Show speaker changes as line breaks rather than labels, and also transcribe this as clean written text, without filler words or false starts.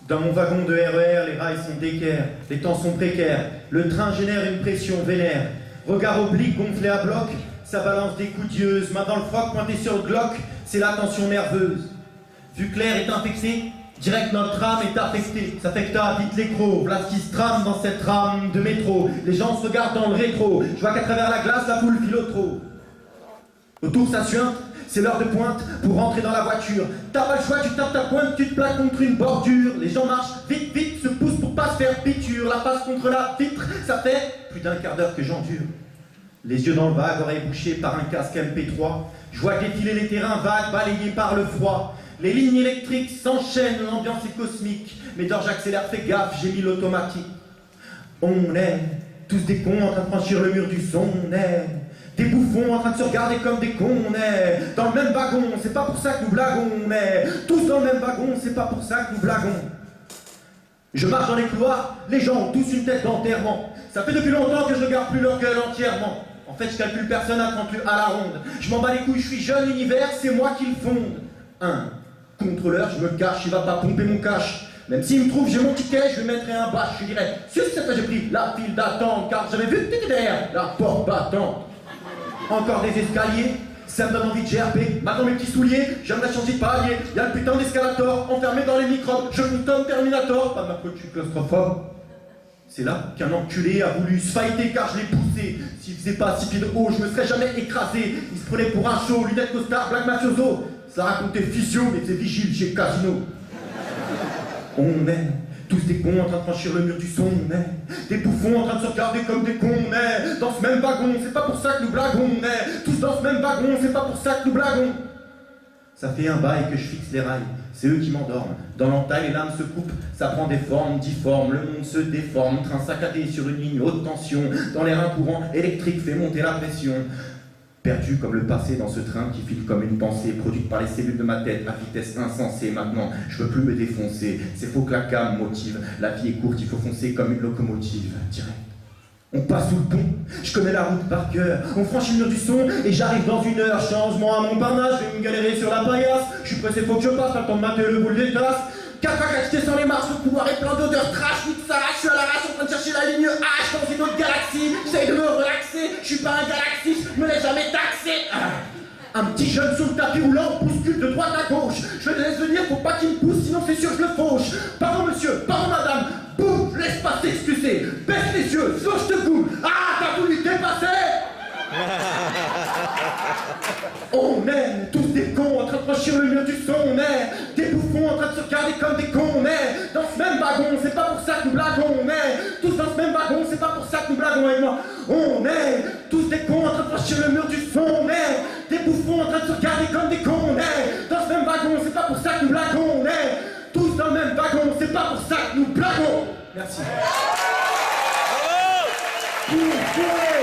Dans mon wagon de RER, les rails sont d'équerre, les temps sont précaires, le train génère une pression vénère. Regard oblique gonflé à bloc, ça balance des coups d'yeux, main dans le froc pointé sur le Glock, c'est la tension nerveuse. Vu clair est infecté, direct notre âme est affectée. Ça fait que t'as vite l'écro, voilà ce qui se trame dans cette rame de métro. Les gens se regardent dans le rétro, je vois qu'à travers la glace la foule file au trot. Autour ça suinte, c'est l'heure de pointe pour rentrer dans la voiture. T'as pas le choix, tu tapes ta pointe, tu te plaques contre une bordure. Les gens marchent vite, vite, se poussent pour pas se faire piqûre. La face contre la vitre, ça fait plus d'un quart d'heure que j'endure. Les yeux dans le vague, oreilles bouchées par un casque MP3. Je vois défiler les terrains vagues, balayés par le froid. Les lignes électriques s'enchaînent, l'ambiance est cosmique. Mais d'or j'accélère, fais gaffe, j'ai mis l'automatique. On est tous des cons en train de franchir le mur du son, on est des bouffons en train de se regarder comme des cons, on est dans le même wagon, c'est pas pour ça que nous blaguons, on est tous dans le même wagon, c'est pas pour ça que nous blaguons. Je marche dans les couloirs, les gens ont tous une tête d'enterrement. Ça fait depuis longtemps que je regarde plus leur gueule entièrement. En fait, je calcule personne à 30 à la ronde. Je m'en bats les couilles, je suis jeune univers, c'est moi qui le fonde. Un contrôleur, je me cache, il va pas pomper mon cash. Même s'il me trouve, j'ai mon ticket, je lui mettrai un bâche. Je dirais, sur cette fois j'ai pris la file d'attente, car j'avais vu que t'étais derrière la porte battante. Encore des escaliers, ça me donne envie de gerber. Maintenant mes petits souliers, j'aimerais changer de palier. Y'a le putain d'escalator, enfermé dans les microbes. Je me donne Terminator, pas de ma faute, je suis claustrophobe. C'est là qu'un enculé a voulu se fighter car je l'ai poussé. S'il faisait pas 6 pieds de haut, je me serais jamais écrasé. Il se prenait pour un show, lunettes costard, black mafioso. Ça racontait physio, mais c'est vigile chez Casino. On est tous des cons en train de franchir le mur du son, on est des bouffons en train de se regarder comme des cons, on est dans ce même wagon, c'est pas pour ça que nous blaguons, on est tous dans ce même wagon, c'est pas pour ça que nous blaguons. Ça fait un bail que je fixe les rails, c'est eux qui m'endorment. Dans l'entaille, les lames se coupent, ça prend des formes difformes, le monde se déforme, train saccadé sur une ligne haute tension, dans l'air un courant électrique fait monter la pression. Perdu comme le passé dans ce train qui file comme une pensée produite par les cellules de ma tête à vitesse insensée. Maintenant, je veux plus me défoncer. C'est faux que la cam motive. La vie est courte, il faut foncer comme une locomotive. Direct. On passe sous le pont, je connais la route par cœur. On franchit le mur du son et j'arrive dans 1 heure. Changement à Montparnasse, je vais me galérer sur la paillasse. Je suis pressé, faut que je passe, pas le temps de mater le boule des tasses. 4 à 4, j'étais sur les marches, le couloir est plein d'odeurs trash, vite ça, je suis à l'arrache en train de chercher la ligne H dans une autre galaxie, j'essaye de me relaxer, je suis pas un galaxiste, je me laisse jamais taxer. Un petit jeune sur le tapis roulant bouscule de droite à gauche, je le laisse venir, faut pas qu'il me pousse, sinon c'est sûr je le fauche. Pardon monsieur, pardon madame, boum, laisse pas t'excuser, baisse les yeux, sinon je te goûte. Ah, t'as voulu dépasser. On est tous des cons en train de franchir le mur du son, on est des bouffons en train de se regarder comme des cons, on est dans ce même wagon, c'est pas pour ça que nous blaguons, on est tous dans ce même wagon, c'est pas pour ça que nous blaguons et moi. On est tous des cons en train de franchir le mur du son, on est des bouffons en train de se regarder comme des cons, on est dans ce même wagon, c'est pas pour ça que nous blaguons, on est tous dans le même wagon, c'est pas pour ça que nous blaguons. Merci. Bravo.